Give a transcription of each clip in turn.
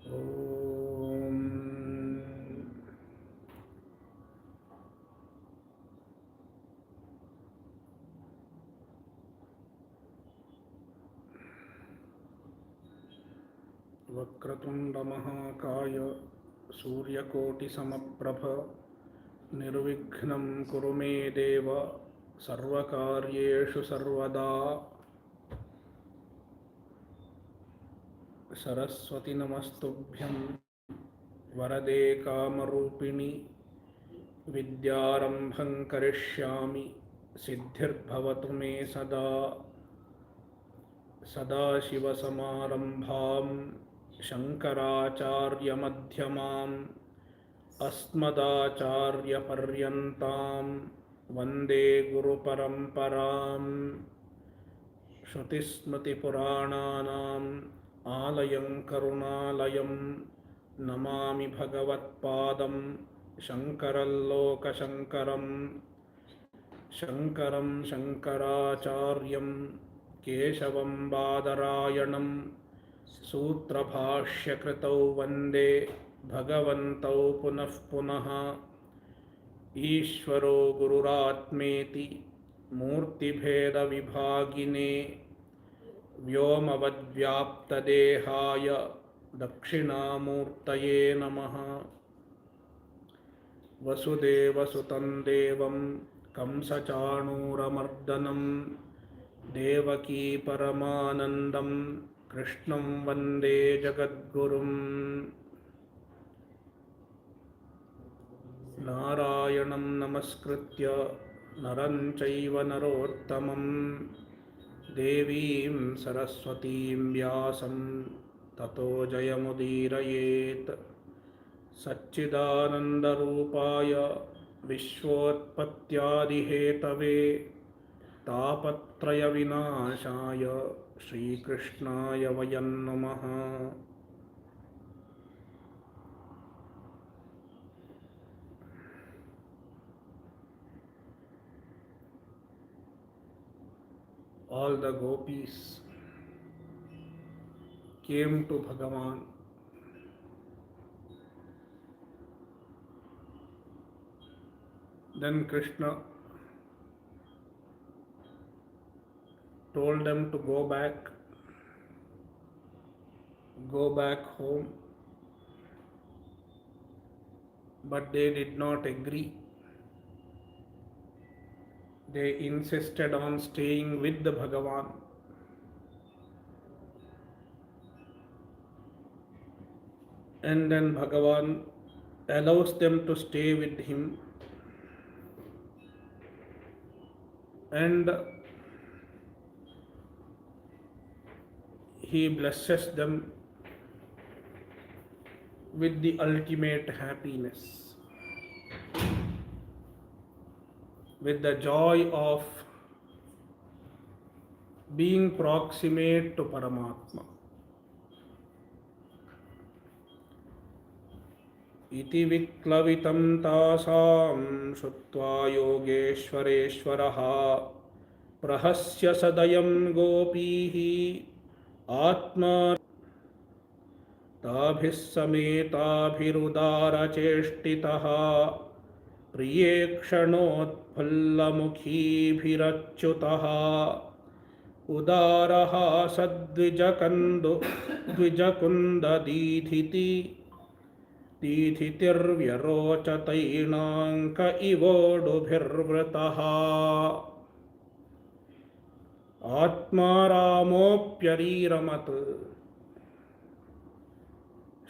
Om. Vakratunda महाकाय सूर्यकोटि समप्रभ निर्विघ्नं कुरु मे देव सर्वकार्येषु सर्वदा। सरस्वती नमस्तुभ्यं वरदे कामरूपिणि विद्यारम्भं करिष्यामि सिद्धिर्भवतु मे सदा। सदाशिवसमारम्भां शङ्कराचार्यमध्यमाम् अस्मदाचार्यपर्यन्तां वन्दे गुरुपरम्पराम्। श्रुतिस्मृतिपुराणानाम् आलयं करुणालयं नमामि भगवत्पादं शङ्करल्लोकशङ्करम्। शङ्करं शङ्कराचार्यं केशवं बादरायणं सूत्रभाष्यकृतौ वन्दे भगवन्तौ पुनः पुनः। ईश्वरो गुरुरात्मेति मूर्तिभेदविभागिने व्योमवद्व्याप्तदेहाय दक्षिणामूर्तये नमः। वसुदेवसुतं देवं कंसचाणूरमर्दनं देवकी परमानन्दं कृष्णं वन्दे जगद्गुरुम्। नारायणं नमस्कृत्य नरं चैव नरोत्तमं देवीं सरस्वतीं व्यासं ततो जयमुदीरयेत्। सच्चिदानन्दरूपाय विश्वोत्पत्त्यादिहेतवे तापत्रयविनाशाय श्रीकृष्णाय वयं नमः। All the gopis came to Bhagavan. Then Krishna told them to go back home, but they did not agree. They insisted on staying with the Bhagavan. And then Bhagavan allows them to stay with him, and he blesses them with the ultimate happiness, with the joy of being proximate to Paramatma. इति विक्लवितं तासां श्रुत्वा योगेश्वरेश्वरः प्रहस्य सदयं गोपीः आत्मा ताभिः समेताभिरुदारचेष्टितः प्रियेक्षणोत्फुल्लमुखीभिरच्युतः उदारः द्विजकुन्ददीधिति दीधितिर्व्यरोचतैणाङ्क इवोडुभिर्वृतः आत्मा रामोऽप्यरीरमत्.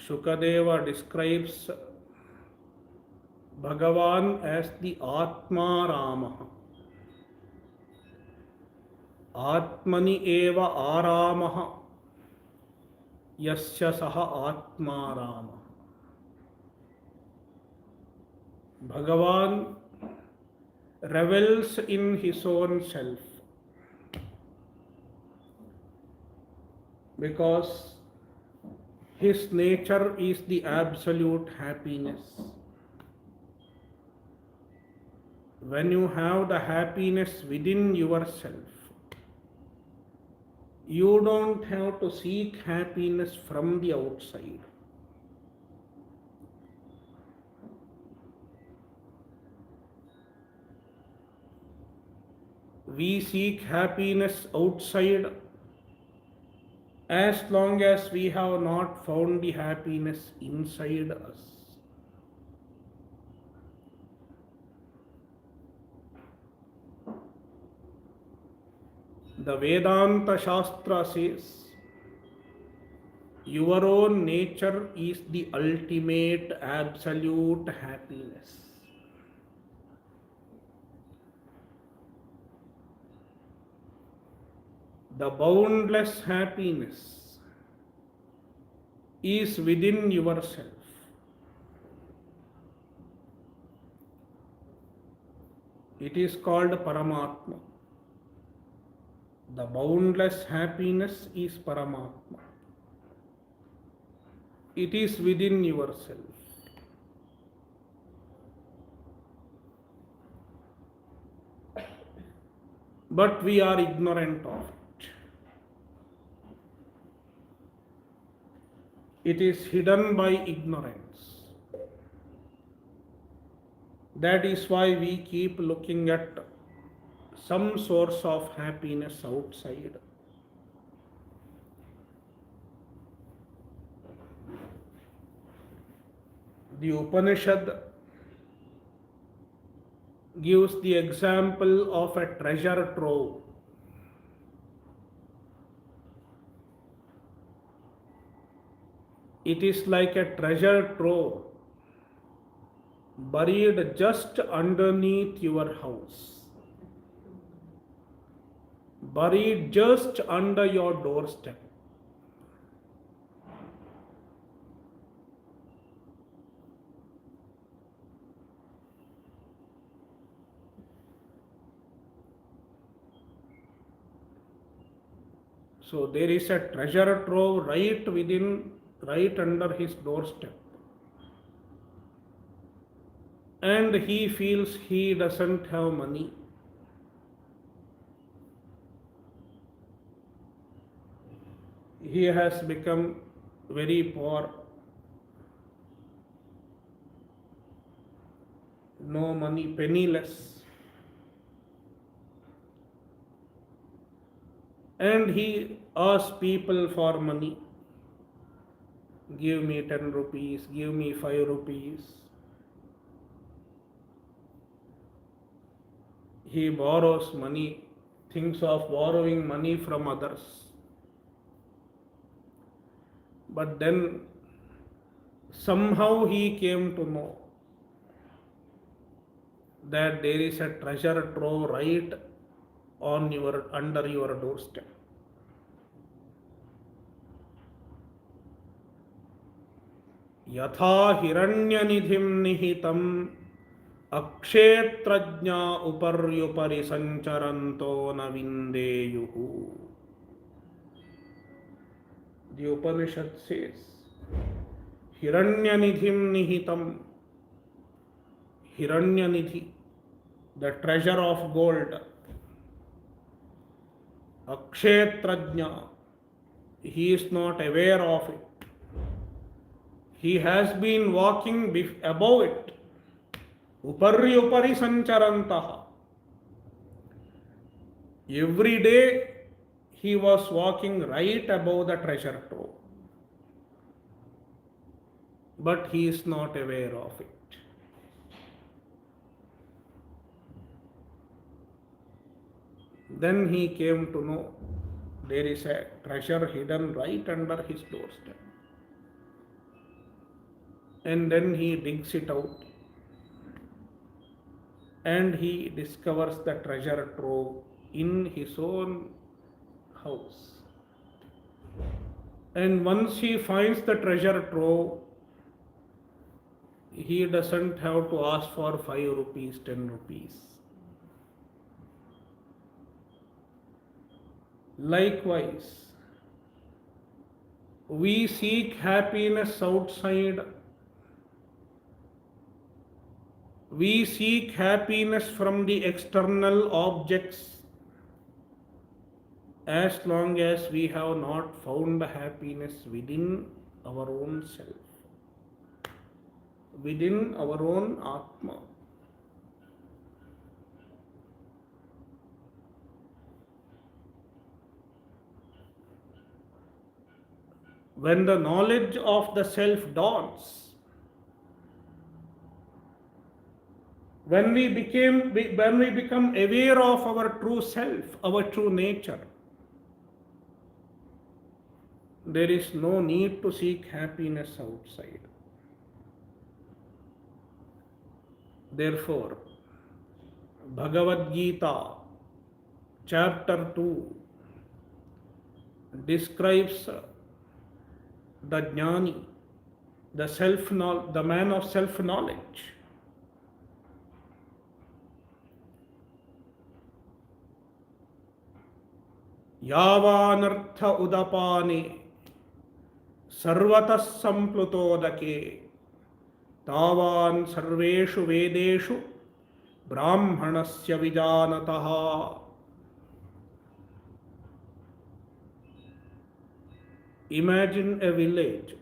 Shukadeva describes Bhagavan as the Atma Ramaha. Atmani eva aramaha yasya saha Atma Rama. Bhagavan revels in his own self because his nature is the absolute happiness. When you have the happiness within yourself, You don't have to seek happiness from the outside. We seek happiness outside as long as we have not found the happiness inside us. The Vedanta Shastra says, your own nature is the ultimate absolute happiness. The boundless happiness is within yourself. It is called Paramatma. The boundless happiness is Paramatma. It is within yourself. But we are ignorant of it. It is hidden by ignorance. That is why we keep looking at some source of happiness outside. The Upanishad gives the example of a treasure trove. It is like a treasure trove buried just underneath your house, buried just under your doorstep. So there is a treasure trove right under his doorstep. And he feels he doesn't have money. He has become very poor. No money, penniless. And he asks people for money. Give me 10 rupees, give me 5 rupees. He borrows money, thinks of borrowing money from others. But then somehow he came to know that there is a treasure trove right under your doorstep. Yatha hiranyanidhim nihitam akshetrajna uparyupari sancharanto na vindeyuhu. The Upanishad says, hiranyanidhim nihitam, Hiranyanidhi, the treasure of gold, akshetrajna, he is not aware of it. He has been walking above it. Upari sancharantaha. Every day he was walking right above the treasure trove. But he is not aware of it. Then he came to know there is a treasure hidden right under his doorstep. And then he digs it out. And he discovers the treasure trove in his own house. And once he finds the treasure trove, he doesn't have to ask for 5 rupees, 10 rupees. Likewise, we seek happiness outside. We seek happiness from the external objects. as long as we have not found happiness within our own self, within our own Atma. When the knowledge of the self dawns, when we become aware of our true self, our true nature, there is no need to seek happiness outside. Therefore, Bhagavad Gita chapter 2 describes the jnani, the man of self knowledge. यावानर्थ उदपाने सर्वतः संप्लुतोदके तावान् सर्वेषु वेदेषु ब्राह्मणस्य विजानतः. Imagine a village,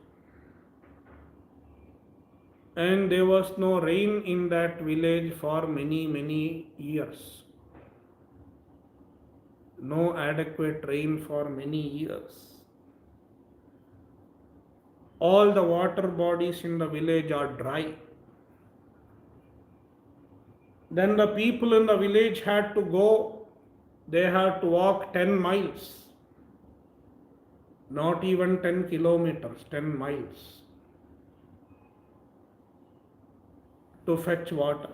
and there was no rain in that village for many years. No adequate rain for many years. All the water bodies in the village are dry. Then the people in the village had to go, they had to walk 10 miles. Not even 10 kilometers, 10 miles to fetch water.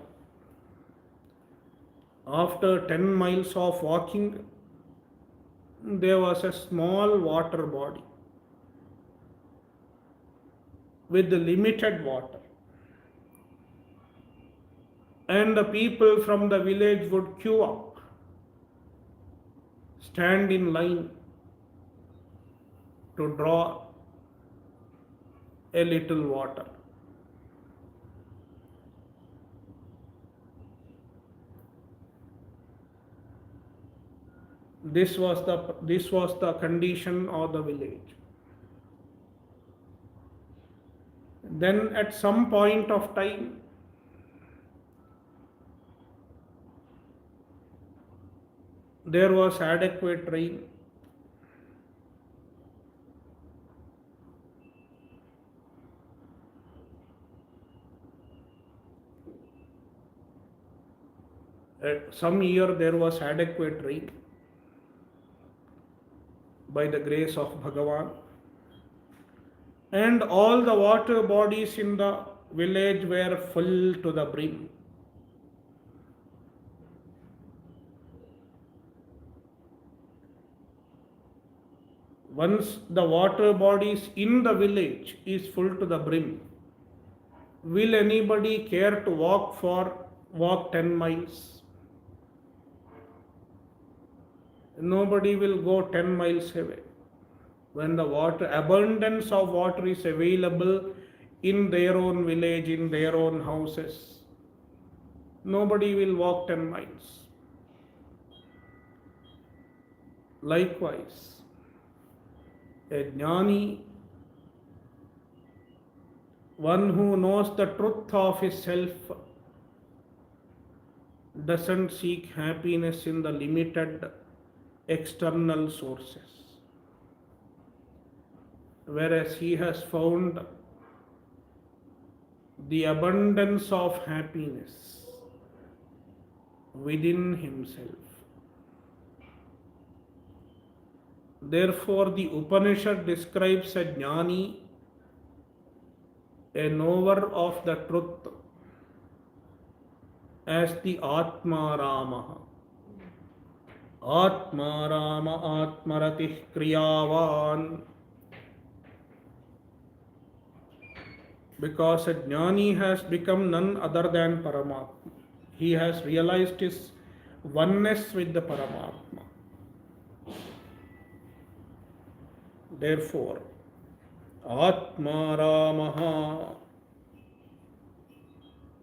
After 10 miles of walking, there was a small water body with limited water. And the people from the village would queue up, stand in line to draw a little water. This was the condition of the village. Then at some point of time, there was adequate rain. Some year there was adequate rain by the grace of Bhagavan, and all the water bodies in the village were full to the brim. Once the water bodies in the village is full to the brim, will anybody care to walk 10 miles? Nobody will go 10 miles away. When the abundance of water is available in their own village, in their own houses, nobody will walk 10 miles. Likewise, a jnani, one who knows the truth of his self, doesn't seek happiness in the limited external sources, whereas he has found the abundance of happiness within himself. Therefore, the Upanishad describes a jnani, a knower of the truth, as the Atma Rama. Atma Rama Atmaratih Kriyavan. Because a jnani has become none other than Paramatma. He has realized his oneness with the Paramatma. Therefore, Atma Ramaha.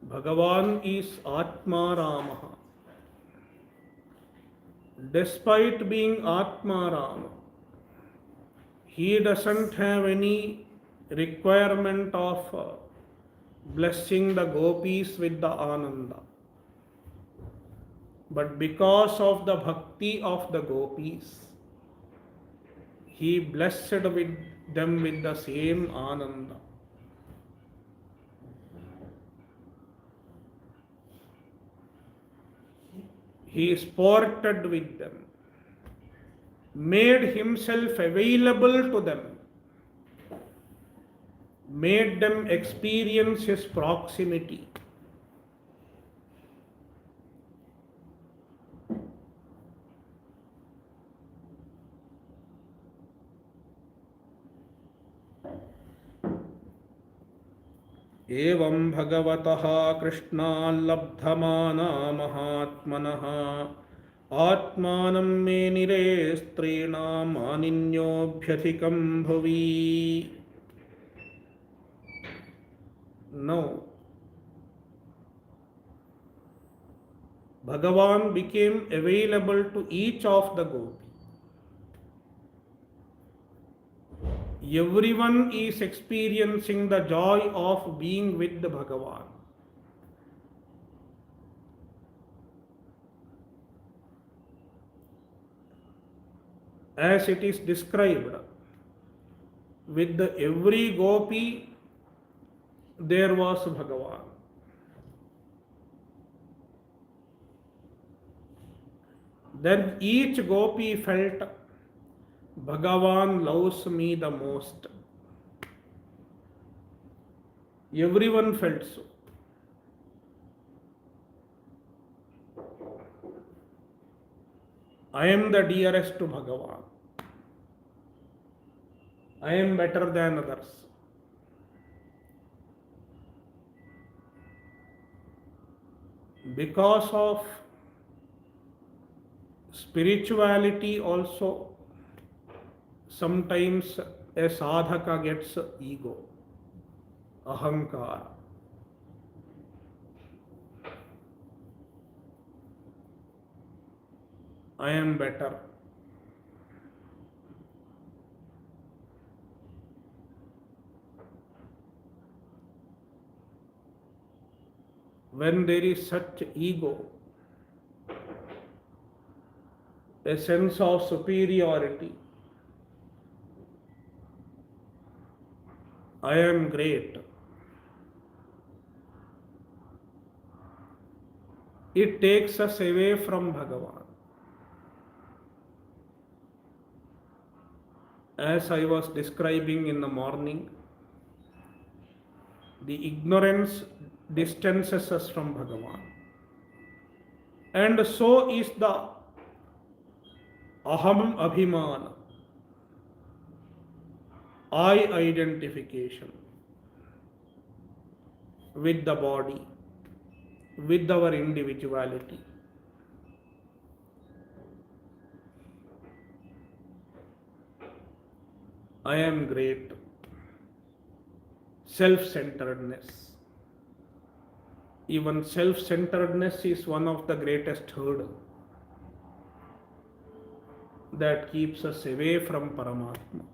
Bhagavan is Atma Ramaha. Despite being Atma Rama, he doesn't have any requirement of blessing the gopis with the Ananda. But because of the bhakti of the gopis, he blessed with them with the same Ananda. He sported with them, made himself available to them, made them experience his proximity. एवं भगवतः कृष्णाल्लब्धमाना महात्मनः आत्मानं मे निरे स्त्रीणाम् आनिन्योऽभ्यधिकं भुवि. Now, Bhagavan became available to each of the gopis. Everyone is experiencing the joy of being with the Bhagavan. As it is described, with every gopi there was Bhagavan. Then each gopi felt, Bhagavan loves me the most. Everyone felt so. I am the dearest to Bhagavan. I am better than others. Because of spirituality also, sometimes a sadhaka gets ego, ahankara. I am better. When there is such ego, a sense of superiority, I am great, it takes us away from Bhagavan. As I was describing in the morning, the ignorance distances us from Bhagavan. And so is the aham abhimana, I identification with the body, with our individuality. I am great. Self-centeredness. Even self-centeredness is one of the greatest hurdles that keeps us away from Paramatma.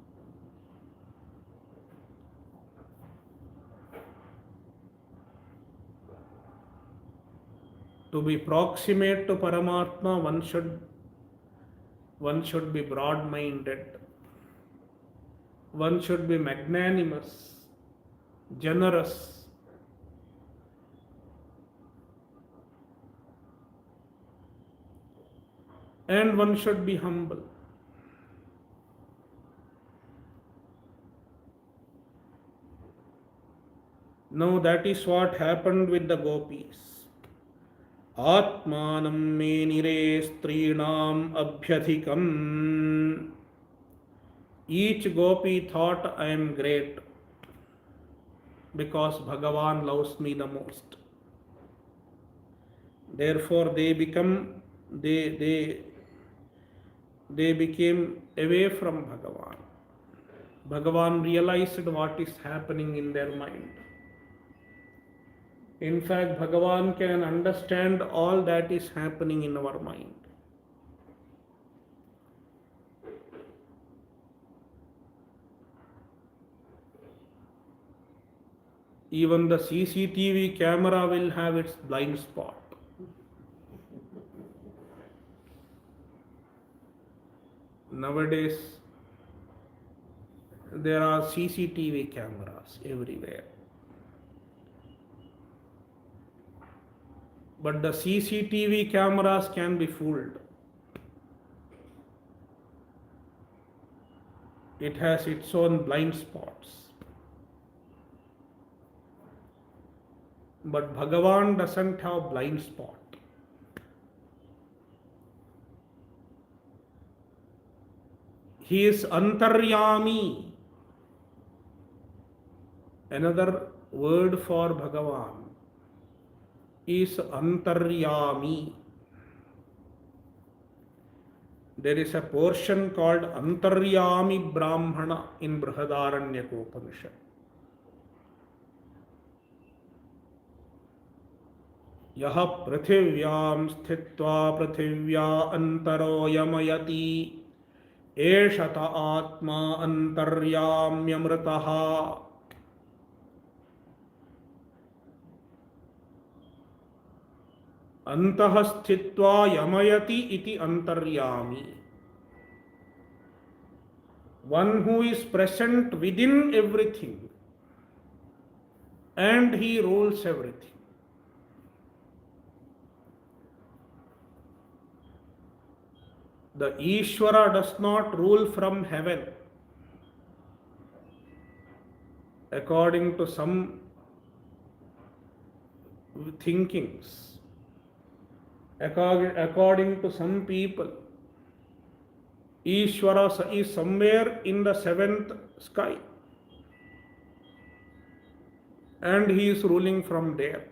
To be proximate to Paramatma, one should be broad-minded. One should be magnanimous, generous. And one should be humble. Now that is what happened with the gopis. Atmanam me nire strinam abhyadhikam. Each gopi thought, I am great because Bhagavan loves me the most. Therefore they became away from Bhagavan. Bhagavan realized what is happening in their mind. In fact, Bhagavan can understand all that is happening in our mind. Even the CCTV camera will have its blind spot. Nowadays, there are CCTV cameras everywhere. But the CCTV cameras can be fooled. It has its own blind spots. But Bhagavan doesn't have blind spot. He is Antaryami. Another word for Bhagavan is Antaryami. There is a portion called Antaryami Brahmana in Brihadaranyaka Upanishad. Yaha prithivyam sthitva prithivya antaro yamayati eshata atma antaryamyamritaha. Antah sthitva yamayati iti antaryami. One who is present within everything and he rules everything. The Ishvara does not rule from heaven according to some thinkings, according to some people. Ishvara is somewhere in the seventh sky and he is ruling from there.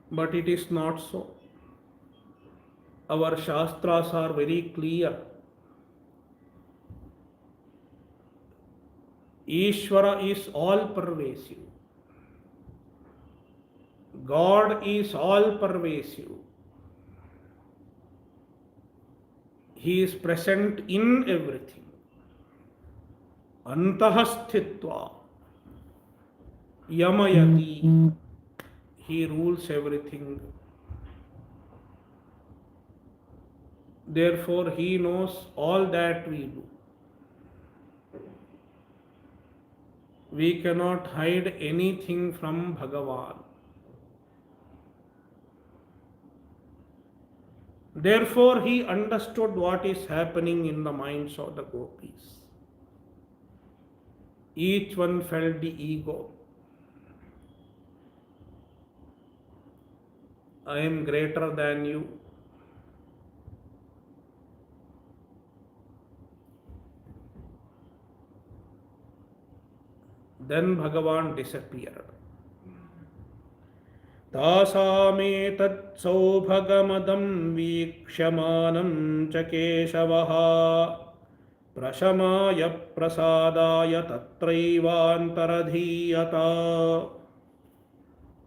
But it is not so. Our Shastras are very clear. Ishvara is all pervasive. God is all pervasive. He is present in everything. Antah sthitva yamayati. He rules everything. Therefore, he knows all that we do. We cannot hide anything from Bhagavan. Therefore, he understood what is happening in the minds of the gopis. Each one felt the ego. I am greater than you. Then Bhagavan disappeared. Tasametat saubhagamadam vikshamanam cha keshavaha prashamaya prasadaya tatraivantaradhiyata.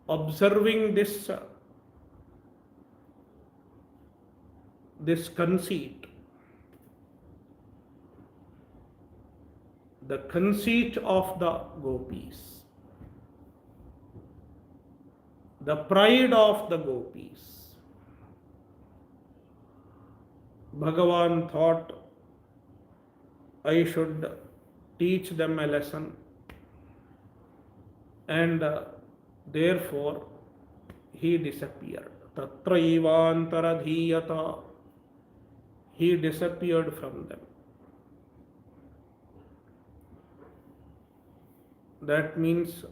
Observing this conceit, the conceit of the gopis, the pride of the gopis, Bhagavan thought, I should teach them a lesson, and therefore he disappeared. Tatraivantaradhiyata. He disappeared from them. That means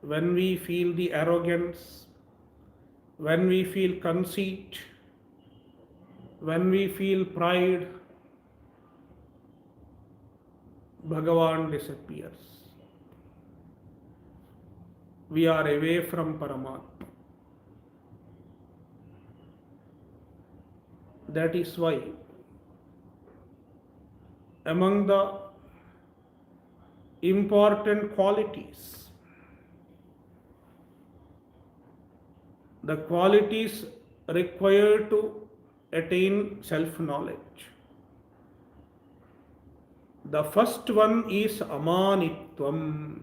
when we feel the arrogance, when we feel conceit, when we feel pride, Bhagavan disappears. We are away from Paramatma. That is why among the important qualities, the qualities required to attain self-knowledge, The first one is Amanitvam.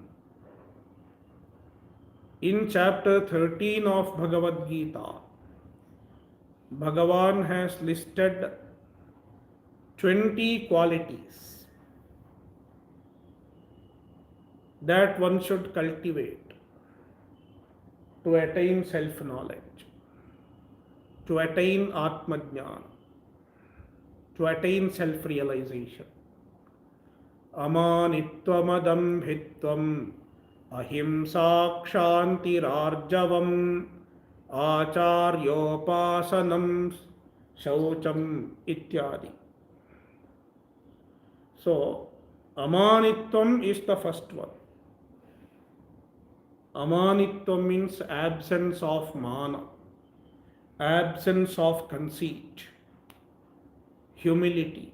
In chapter 13 of Bhagavad Gita, Bhagavan has listed 20 qualities that one should cultivate to attain self-knowledge, to attain Atmajnana, to attain self-realization. Amanitvamadambhitvam, ahimsa kshantirarjavam, acharyopasanam, shaucham ityadi. So, amanitvam is the first one. Amanitvam means absence of mana, absence of conceit, humility.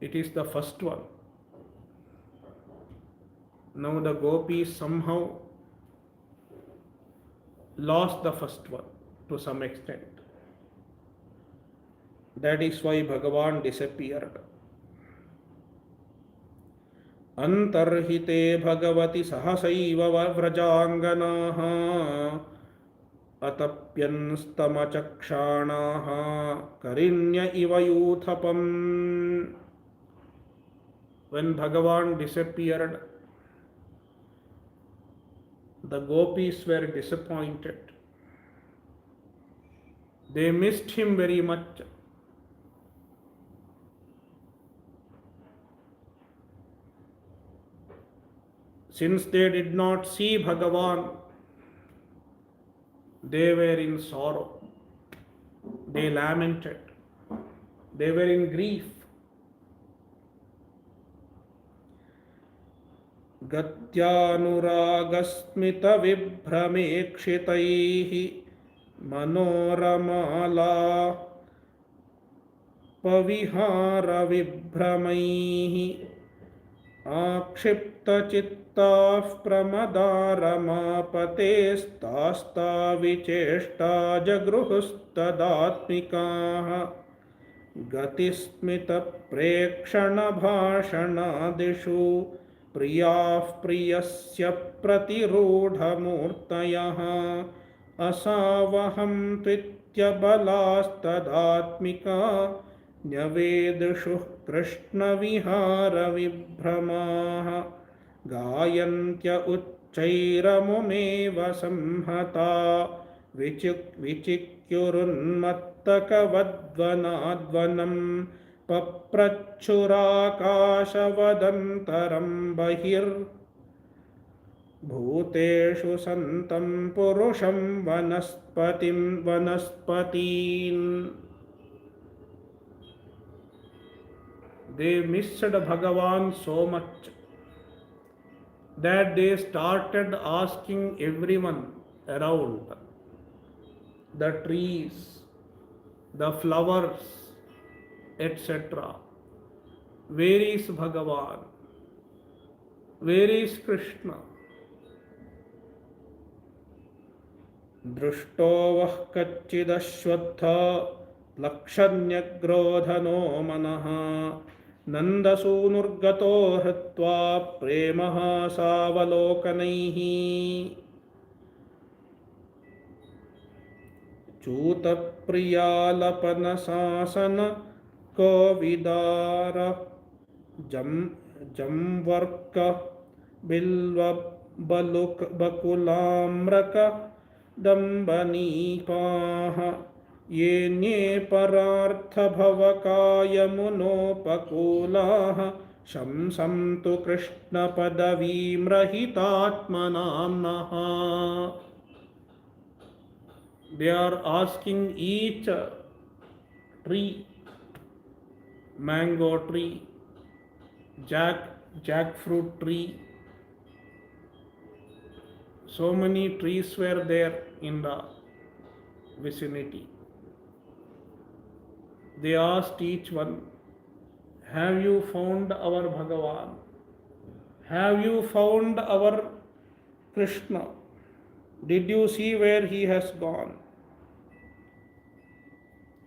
It is the first one. Now the gopis somehow lost the first one to some extent. That is why Bhagavan disappeared. Antarhite Bhagavati sahasaiva vrajanganaha atapyanstamachakshaanaha karinya iva yuthapam. When Bhagavan disappeared, the gopis were disappointed. They missed him very much. Since they did not see Bhagavan, they were in sorrow. They lamented. They were in grief. Gatyanuragasmita vibhramekshitaihi manoramala pavihara vibhramaihi akshipta chittah pramadaramapate'stasta vicheshta jagruhustadatmikaah gatismita prekshana bhashanadishu priyah priyasya pratirudhamurtayah asavaham tvitya balastadaatmika nyavedushuh krishna vihara vibhramaah gayantya uchchairamumeva samhata vichikyurunmattakavadvanadvanam paprachurākāṣavadantaram bahir bhūteshu santam purusham vanaspatīn. They missed Bhagavan so much that they started asking everyone around, the trees, the flowers, etc. Where is Bhagavan? Where is Krishna? Drushtovah kachidashvattha lakshanyagrodhano manaha nandasūnurgato hritva premaha savalokanaihi chūtapriyalapanasāsana kovidara jamvarka bilva bakulamraka dambanīpāha yenye parartha bhavakaya munopakūlāha shamsamtu krishna padavīm rahitātmanāmnaha. They are asking each tree, mango tree, jackfruit tree. So many trees were there in the vicinity. They asked each one, have you found our Bhagavan? Have you found our Krishna? Did you see where he has gone?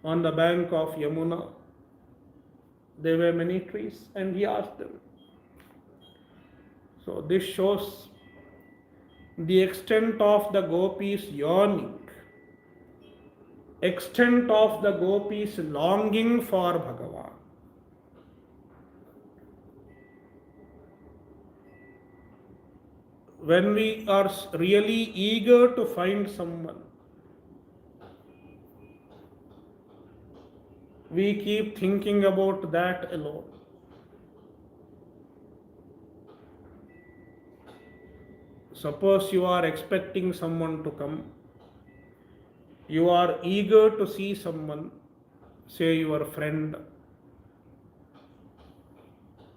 on the bank of Yamuna. There were many trees, and he asked them. So this shows the extent of the gopis' yearning, extent of the gopis' longing for Bhagavan. When we are really eager to find someone, we keep thinking about that alone. Suppose you are expecting someone to come, you are eager to see someone, say your friend,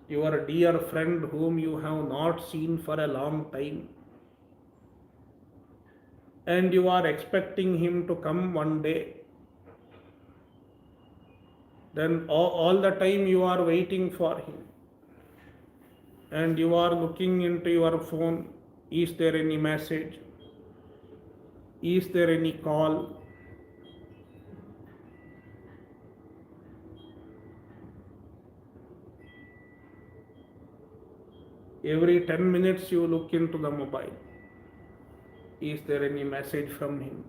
your dear friend whom you have not seen for a long time, and you are expecting him to come one day. Then all the time you are waiting for him, and you are looking into your phone. Is there any message? Is there any call? Every 10 minutes you look into the mobile. Is there any message from him?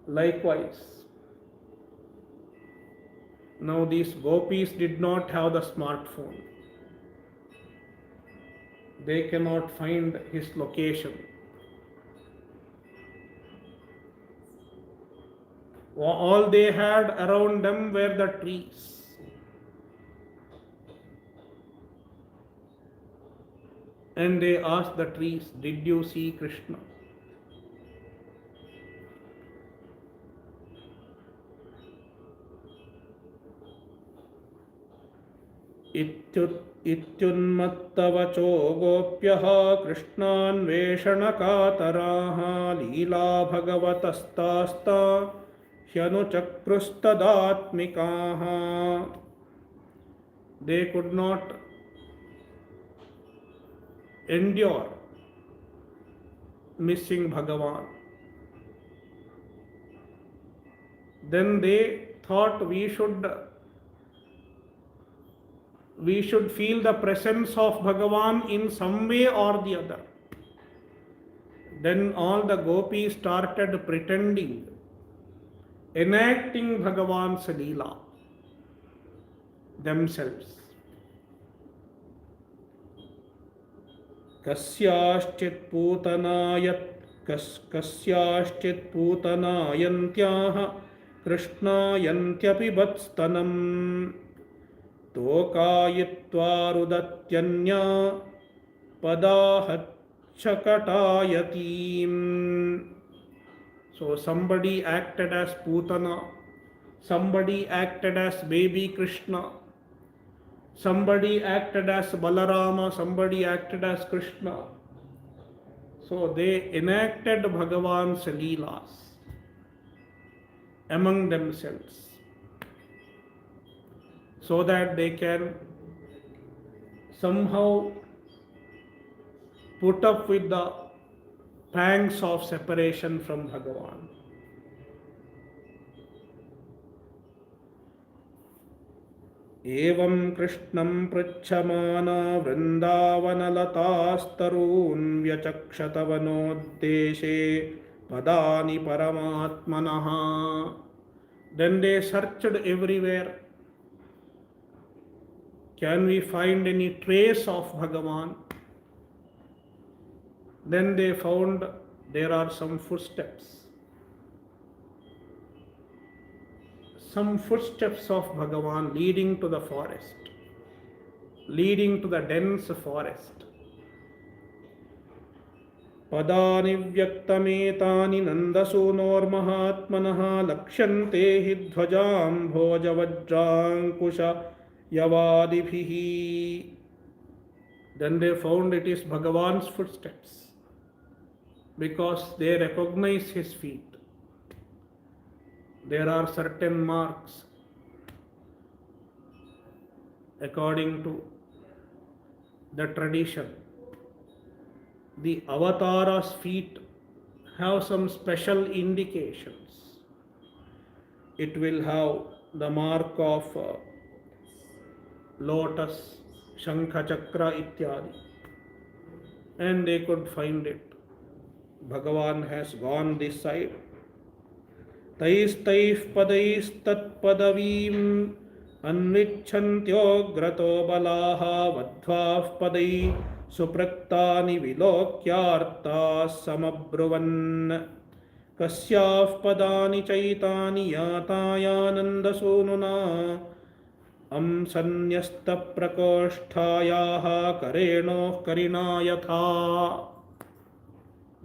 Likewise, now these gopis did not have the smartphone. They cannot find his location. All they had around them were the trees. And they asked the trees, did you see Krishna? इत्युन्मत्तवचो गोप्यः कृष्णान्वेषणकातराः Leela भगवतस्तास्ता ह्यनुचक्रुस्तदात्मिकाः. They could not endure missing Bhagavan. Then they thought we should feel the presence of Bhagavan in some way or the other. Then all the gopis started pretending, enacting Bhagavan's Leela themselves. कस्याश्चित् पूतनायन्त्याः कृष्णायन्त्यपि वत्स्तनम् तोकायित्वा रुदत्यन्या पदाहच्छकटायतीम्. So somebody acted as Putana, somebody acted as baby Krishna, somebody acted as Balarama, somebody acted as Krishna. So they enacted Bhagavan's Leelas among themselves, so that they can somehow put up with the pangs of separation from Bhagavan. एवं कृष्णं पृच्छमाना वृन्दावनलतास्तरून् व्यचक्षतवनोद्देशे पदानि परमात्मनः. Then they searched everywhere. Can we find any trace of Bhagavan? Then they found there are some footsteps. Some footsteps of Bhagavan leading to the forest, leading to the dense forest. Padani vyaktametani nandasunormahatmanah lakshante hi dhvajam bhojavajrankusha yavadibhihi. Then they found it is Bhagavan's footsteps, because they recognize his feet. There are certain marks according to the tradition. The avatara's feet have some special indications. it will have the mark of lotus, shankha, chakra, ityadi, and they could find it. Bhagavan has gone this side. तैस्तैः पदैस्तत्पदवीम् अन्विच्छन्त्योऽग्रतो बलाः वध्वाः पदैः सुप्रक्तानि विलोक्यार्ताः समब्रुवन् कस्याः पदानि चैतानि यातायानन्दसूनुना अंसन्न्यस्तप्रकोष्ठायाः करेणोः करिणा यथा.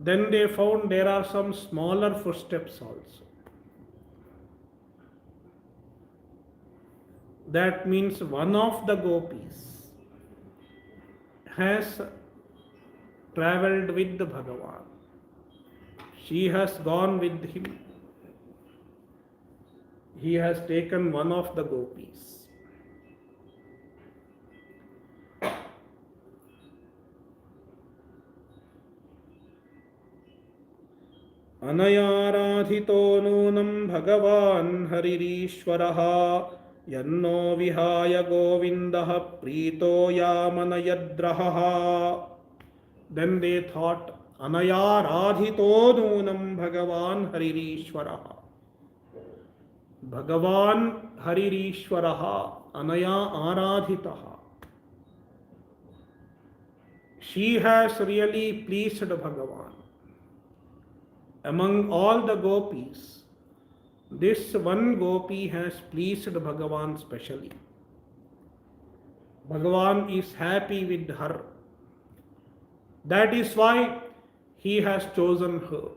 Then they found there are some smaller footsteps also. That means one of the gopis has travelled with the Bhagavan. She has gone with him. He has taken one of the gopis. अनयाराधितो नूनं भगवान् हरिरीश्वरः यन्नो विहाय गोविन्दः Preeto यामनयद्रहः. Then they thought, Anayārādhito nūnam Bhagavan Harirīshvaraha. Bhagavan Harirīshvaraha Anaya Ārādhitaha. She has really pleased Bhagavan. Among all the gopis, this one gopi has pleased Bhagavan specially. Bhagavan is happy with her. That is why he has chosen her.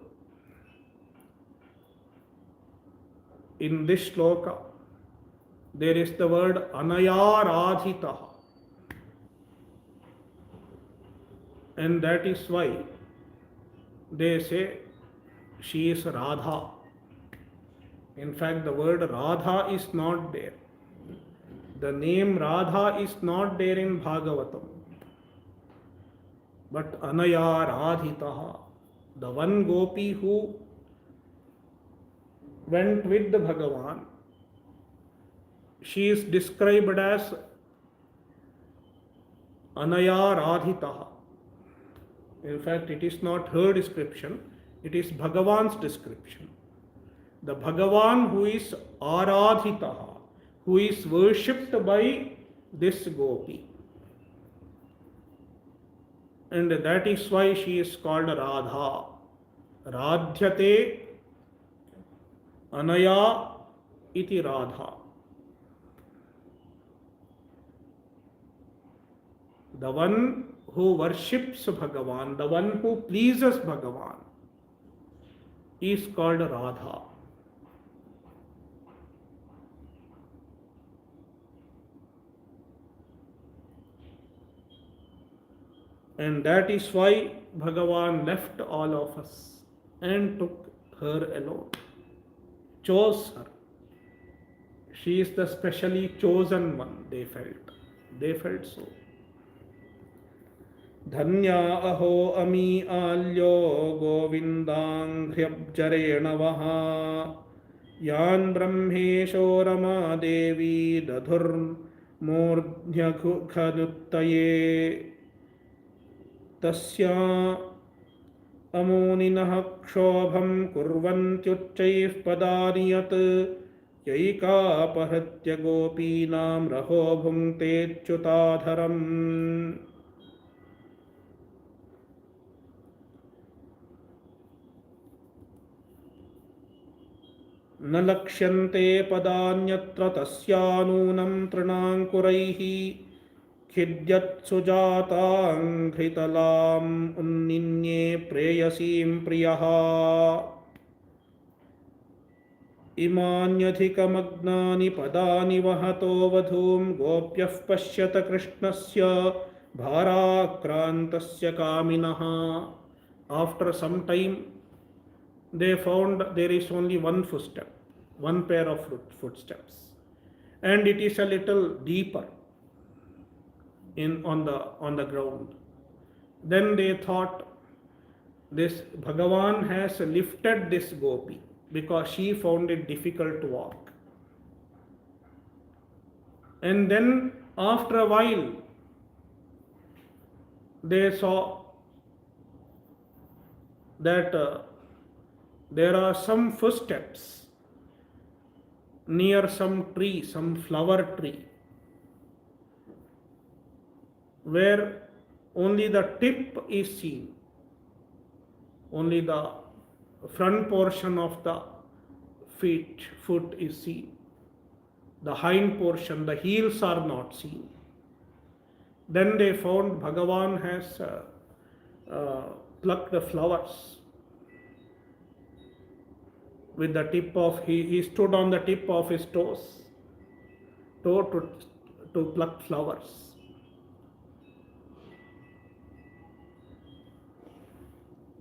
In this shloka, there is the word Anayārādhitaha. And that is why they say she is Radha. In fact, the word Radha is not there. The name Radha is not there in Bhagavatam. But Anayārādhitaha, the one gopi who went with the Bhagavan, she is described as Anayārādhitaha. In fact, it is not her description, it is Bhagavan's description. The Bhagavan who is Ārādhitaha, who is worshipped by this gopi. And that is why she is called Radha. Radhyate Anaya iti Radha. The one who worships Bhagavan, the one who pleases Bhagavan, is called Radha. And that is why Bhagavan left all of us and took her alone, chose her. She is the specially chosen one, they felt. They felt so. Dhanya aho ami alyo govindanghyabjarena vaha yan brahmesho rama devi dadhur murdhyakhadutaye tasya amuninah kshobham kurvantyuccaiः padani yat yaika pahatya gopinam raho bhungte च्युताधरम्. न लक्ष्यन्ते पदान्यत्र तस्यानूनं तृणाङ्कुरैः खिद्यत्सुजाताङ्घ्रितलाम् उन्निन्ये प्रेयसीं प्रियः. इमान्यधिकमग्नानि पदानि वहतो वधूं गोप्यः पश्यत कृष्णस्य भाराक्रान्तस्य कामिनः. After some time, they found there is only one footstep, one pair of footsteps, and it is a little deeper on the ground. Then they thought, this Bhagavan has lifted this gopi. because she found it difficult to walk. And then after a while, they saw that there are some footsteps near some tree, some flower tree, where only the tip is seen, only the front portion of the foot is seen. The hind portion, the heels are not seen. Then they found Bhagavan has plucked the flowers with the tip of, he stood on the tip of his toe to pluck flowers.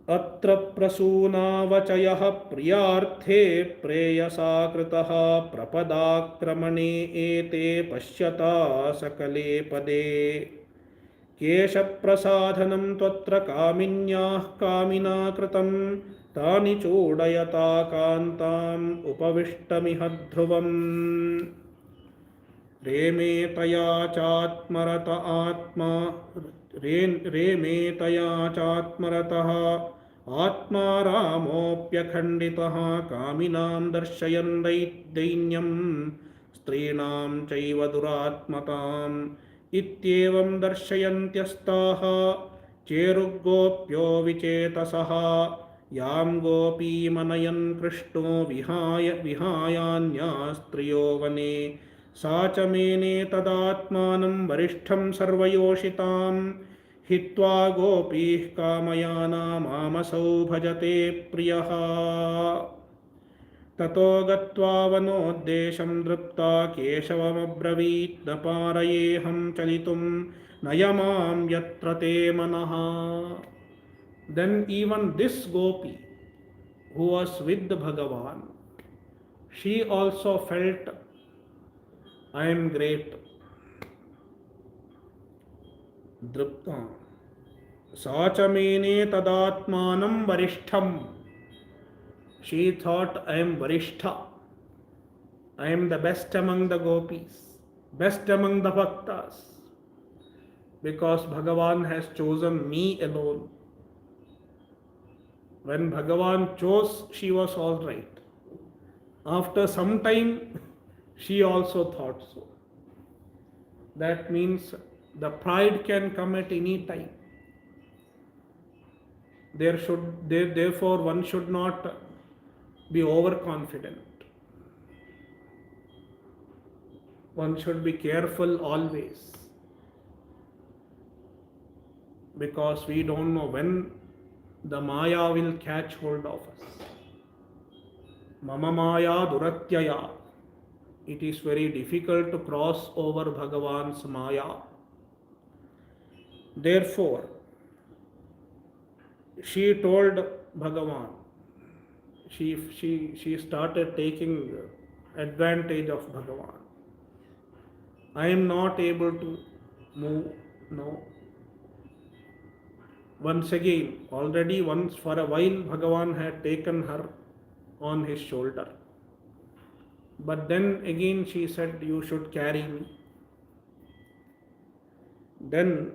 अत्र प्रसूनावचयः प्रियार्थे प्रेयसा कृतः प्रपदाक्रमणे एते पश्यता सकले पदे केशप्रसाधनं त्वत्र कामिन्याः कामिना कृतं तानि चूडयता कान्ताम् उपविष्टमिह ध्रुवम् रेमे तया चात्मरत आत्मा रेमे तया चात्मरतः आत्मा रामोऽप्यखण्डितः कामिनां दर्शयन् दैन्यं स्त्रीणां चैव दुरात्मताम् इत्येवं दर्शयन्त्यस्ताः चेरुगोप्यो विचेतसः यां गोपीमनयन् कृष्णो विहायान्या स्त्रियो वने सा च मेने तदात्मानं वरिष्ठं सर्वयोषितां हित्वा गोपीः कामयानामामसौ भजते प्रियः ततो गत्वा वनोद्देशं दृप्ता केशवमब्रवीत् न पारयेऽहं चलितुं नयमां यत्र ते मनः. Then even this gopi who was with Bhagavan, she also felt, I am great. Drupta. Sacha mene tadatmanam varishtham. She thought, I am varishtha. I am the best among the gopis, best among the bhaktas, because Bhagavan has chosen me alone. When Bhagavan chose, she was all right. After some time, she also thought so. That means the pride can come at any time. Therefore, one should not be overconfident. One should be careful always, because we don't know when the Maya will catch hold of us. Mama Maya Duratyaya. It is very difficult to cross over Bhagavan's Maya. Therefore, she told Bhagavan, she started taking advantage of Bhagavan. I am not able to move, no. Once again, already once for a while, Bhagavan had taken her on his shoulder. But then again she said, you should carry me. Then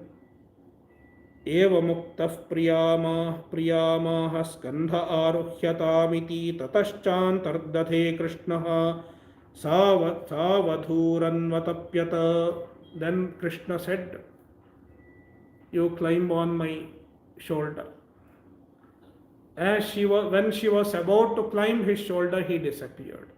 eva muktah priyamah skandha aruhyatamiti tataschantardadhe krishnaha savadhuranvatapyata. Then Krishna said, you climb on my shoulder. When she was about to climb his shoulder, he disappeared.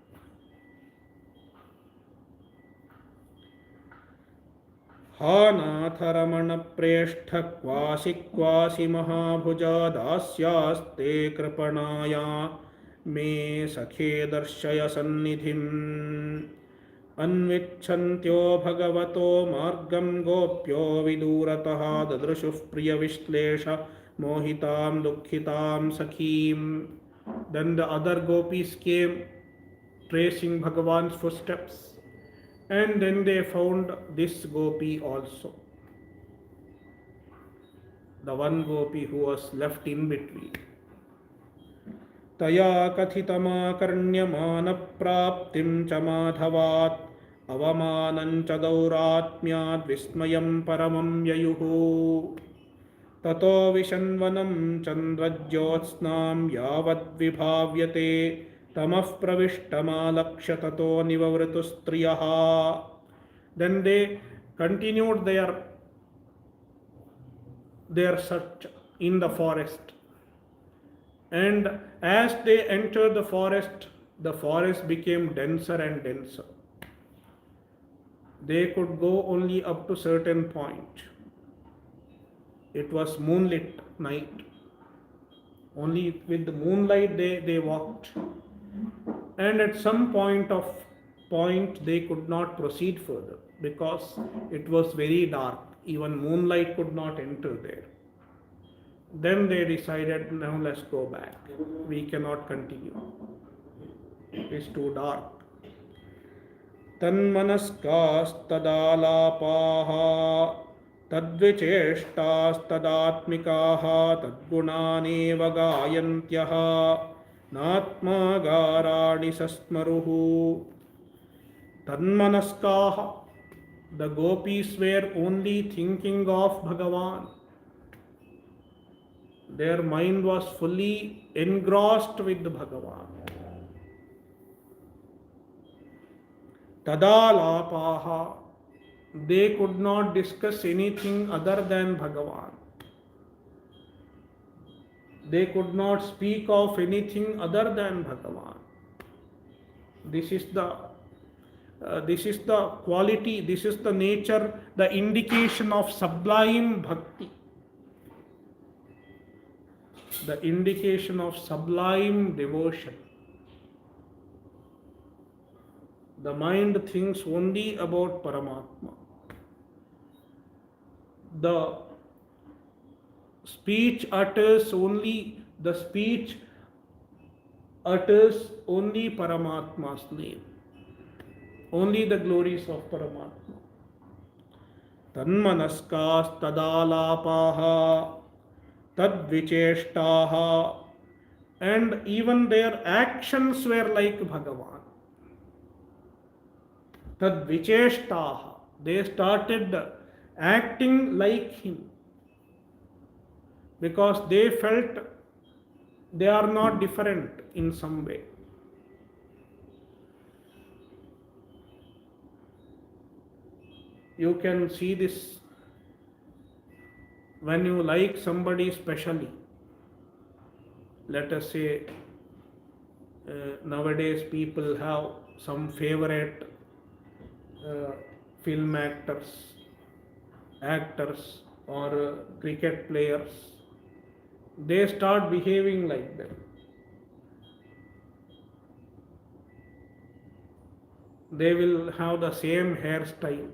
Ha nath ramana preshth kvasi mahabhuja dasyaste kripanaya me sakhe darshaya sannidhim अन्विच्छन्त्यो भगवतो मार्गं गोप्यो विदूरतः ददृशुः प्रियविश्लेष मोहितां दुःखितां सखीं. Then the other gopis came tracing Bhagavan's footsteps, and then they found this gopi also, the one gopi who was left in between. तया कथितमाकर्ण्यमानप्राप्तिं च माधवात् अवमानं च दौरात्म्याद् विस्मयं परमं ययुः ततो विशन्वनं चन्द्रज्योत्स्नां यावद्विभाव्यते तमः प्रविष्टमालक्ष्य ततो निववृतुस्त्रियः. Then they continued their search in the forest. And as they entered the forest became denser and denser. They could go only up to certain point. It was moonlit night. Only with the moonlight they walked. And at some point they could not proceed further because it was very dark. Even moonlight could not enter there. Then they decided, now let's go back. We cannot continue. It's too dark. तन्मनस्कास्तदालापाः तद्विचेष्टास्तदात्मिकाः तद्गुणानेव गायन्त्यः नात्मागाराणि सस्मरुः. Tanmanaskaha, the gopis were only thinking of Bhagavan. Their mind was fully engrossed with Bhagavan. Tadalapaha, they could not discuss anything other than Bhagavan. They could not speak of anything other than Bhagavan. This is the quality, this is the nature, the indication of sublime bhakti. The indication of sublime devotion. The mind thinks only about Paramatma. The speech utters only Paramatma's name. Only the glories of Paramatma. Tanmanaskas tadalapaha tadvicheshtaha, and even their actions were like Bhagavan. Tadvicheshtaha, they started acting like him because they felt they are not different in some way. You can see this when you like somebody specially. Let us say nowadays people have some favorite film actors or cricket players. They start behaving like them. They will have the same hairstyle.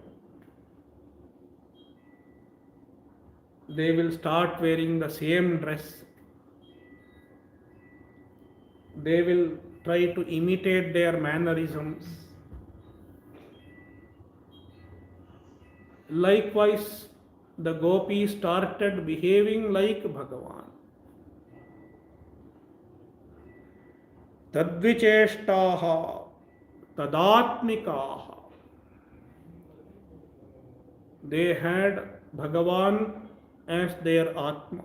They will start wearing the same dress. They will try to imitate their mannerisms. Likewise, the gopis started behaving like Bhagavan. Tadvicheshtaha, tadatmikaha. They had Bhagavan as their Atma.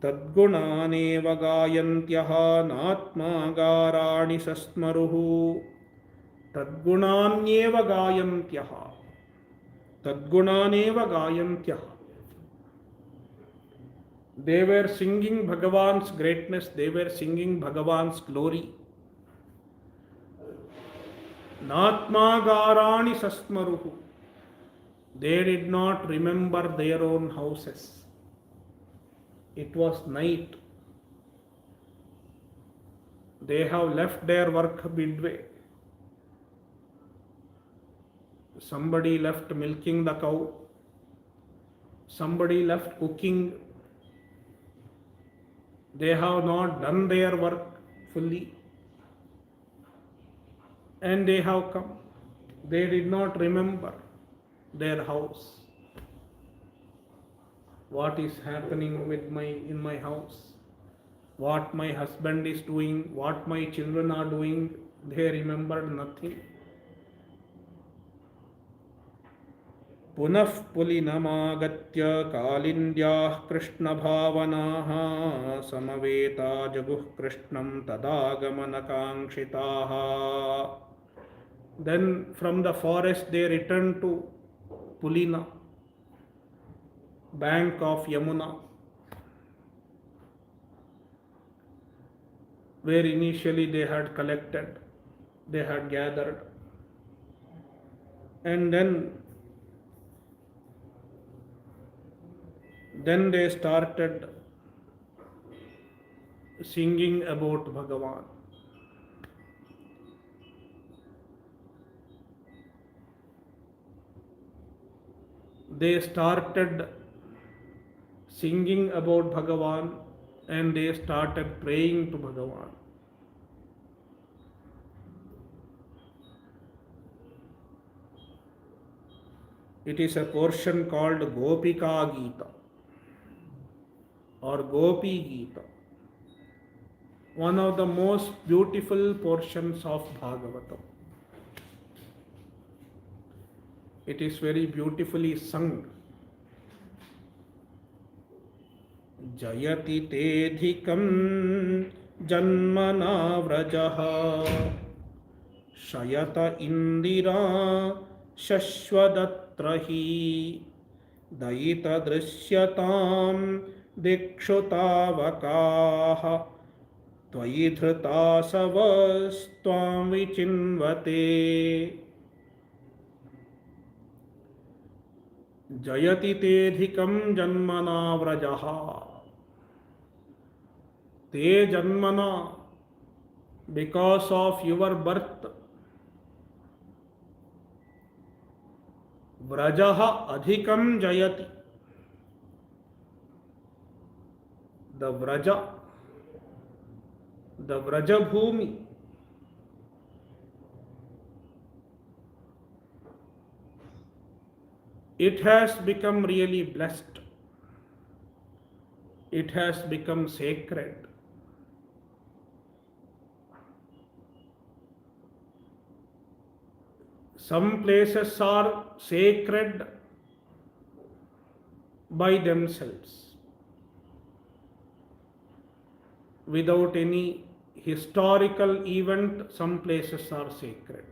Tadgunaneva gayantyaha natmagarani sasmaruhu. Tadgunanyeva gayantyaha. Tadgunaneva gayantyaha. They were singing Bhagavan's greatness, they were singing Bhagavan's glory. Natmagarani sasmaruhu. They did not remember their own houses. It was night. They have left their work midway. Somebody left milking the cow. Somebody left cooking. They have not done their work fully. And they have come. They did not remember their house. what is happening in my house, what my husband is doing, what my children are doing. They remembered nothing. पुनः पुलिनमागत्य कालिन्द्याः कृष्णभावनाः समवेता जगुः कृष्णं तदागमनकाङ्क्षिताः. Then from the forest they returned to Pulina, bank of Yamuna, where initially they had collected, they had gathered, and then they started singing about Bhagavan. They started singing about Bhagavan and they started praying to Bhagavan. It is a portion called Gopika Gita or Gopi Gita, one of the most beautiful portions of Bhagavatam. It is very beautifully sung. Jayati tedhikam janmana vrajaha shayata indira shashwadatrahi dayita drishyatam dikshutavakaha tvayi dhritasavastvam vichinvate. जयति तेधिकं जन्मना व्रजः. ते जन्मना, because of your birth, व्रजः अधिकं जयति. The vraja, the vraja bhumi, it has become really blessed. It has become sacred. Some places are sacred by themselves, without any historical event. Some places are sacred,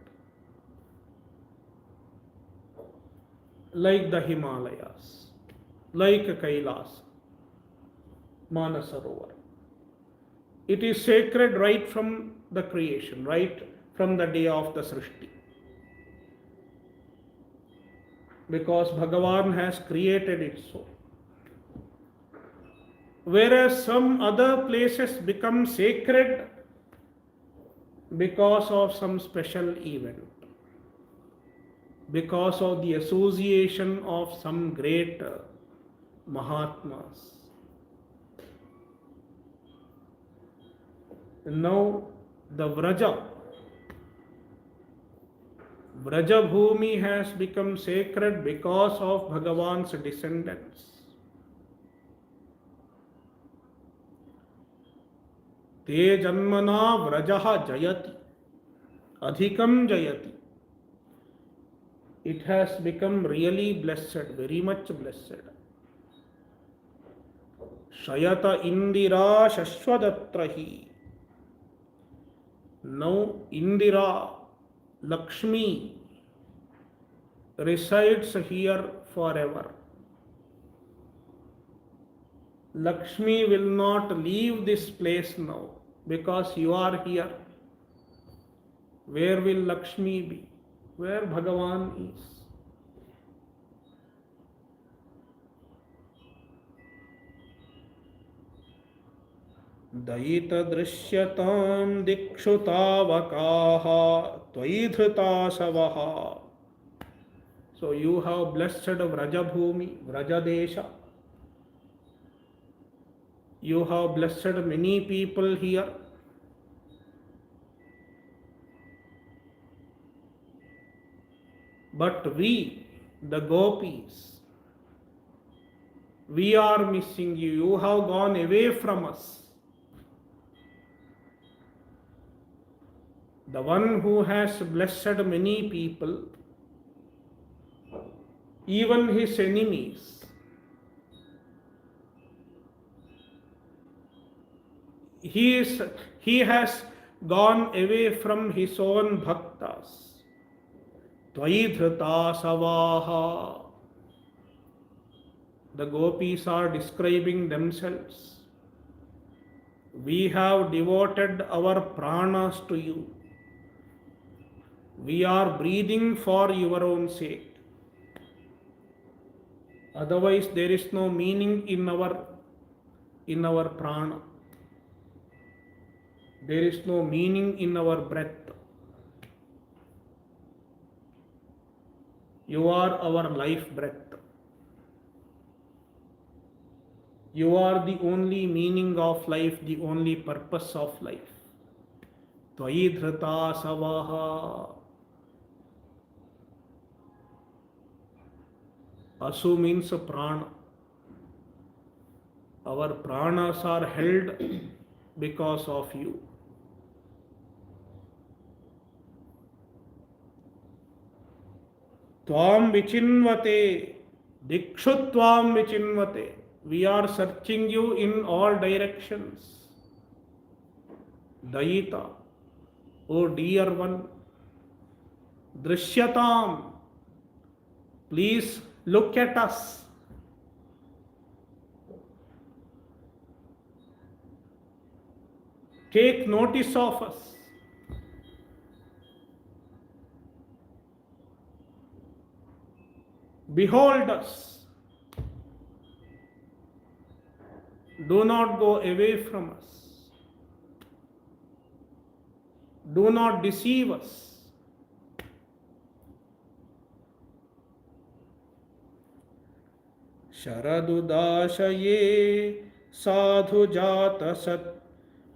like the Himalayas, like Kailas, Manasarovar. It is sacred right from the creation, right from the day of the Srishti. Because Bhagavan has created it so. Whereas some other places become sacred because of some special event, because of the association of some great Mahatmas. Now the Vraja Bhumi has become sacred because of Bhagavan's descendants. Te janmana vrajaha jayati, adhikam jayati. It has become really blessed, very much blessed. Shayata indira shashwadatrahi. Now Indira, Lakshmi, resides here forever. Lakshmi will not leave this place now because you are here. Where will Lakshmi be? Where Bhagavan is. Dayita drishyatam dikshutavakaha tvayi dhritasavaha. So you have blessed Vrajabhumi, Vrajadesha. You have blessed many people here. But we, the gopis, We are missing you. You have gone away from us. The one who has blessed many people, even his enemies, he has gone away from his own bhaktas. Tvaidhrita savaha. The gopis are describing themselves. We have devoted our pranas to you. We are breathing for your own sake. Otherwise, there is no meaning in our prana. There is no meaning in our breath. You are our life breath. You are the only meaning of life, the only purpose of life. Tvaidhrita savaha. Asu means prana. Our pranas are held because of you. Tvam vichinvate, dikshu tvam vichinvate. We are searching you in all directions. Dayita, O dear one, drishyatam, please look at us. Take notice of us. Behold us. Do not go away from us. Do not deceive us. Sharadudashaye sadhu jata sat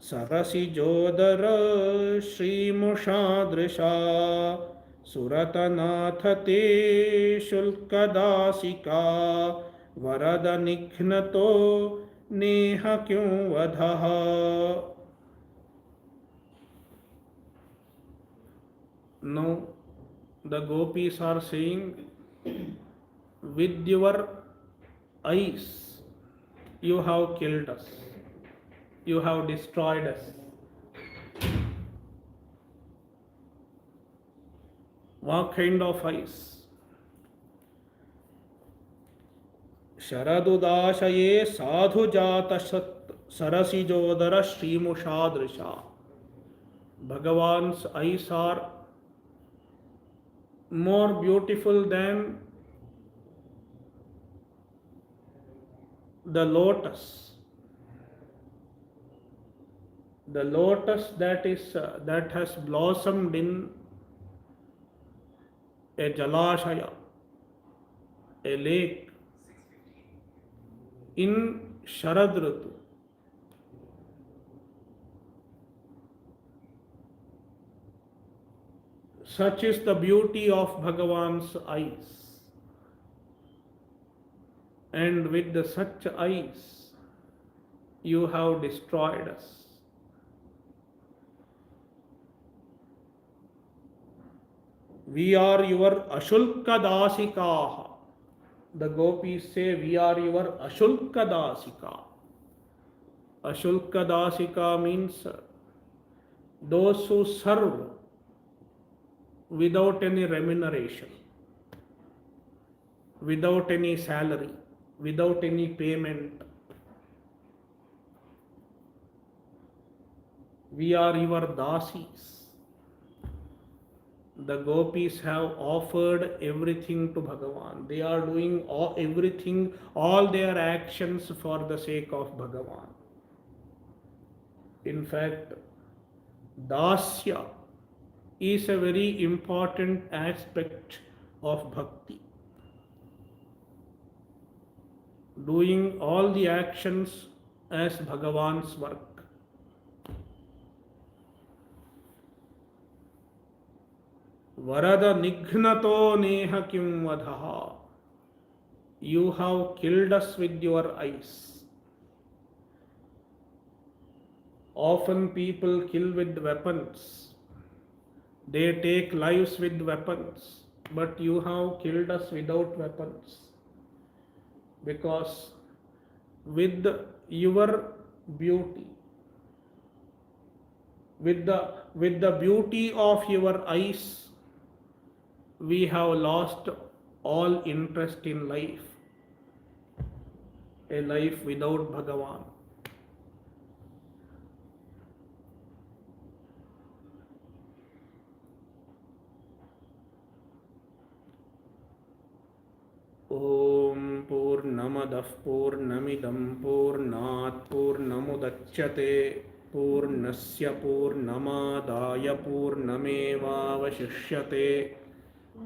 sarasi jodara shrimushadrisha suratanath te shulkadasika varada nikhnato neha kyun vadha. No, the gopis are saying, with your eyes you have killed us, you have destroyed us. What kind of eyes? Sharadudashaye sadhu jata sarasi jodara shrimushadrisha. Bhagavan's eyes are more beautiful than the lotus. The lotus that has blossomed in a jalashaya, a lake, in Sharad Ritu. Such is the beauty of Bhagavan's eyes. And with such eyes, you have destroyed us. We are your Ashulka Dasikaha. The gopis say, we are your Ashulka Dasika. Ashulka Dasika means those who serve without any remuneration, without any salary, without any payment. We are your dasis. The gopis have offered everything to Bhagavan. They are doing everything, all their actions for the sake of Bhagavan. In fact, dasya is a very important aspect of bhakti. Doing all the actions as Bhagavan's work. Varada nighnato neha kim vadha. You have killed us with your eyes. Often people kill with weapons. They take lives with weapons. But you have killed us without weapons. Because with your beauty, with the beauty of your eyes, we have lost all interest in life, a life without Bhagavan. Om Purnamadah Purnamidam Purnat Purnamudachyate Purnasya Purnamadaya Purnamevavashishyate.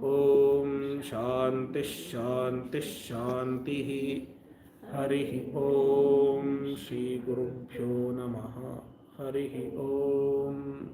Om Shanti Shanti Shanti. Hari Om Shri Gurubhyo Namaha. Hari Om.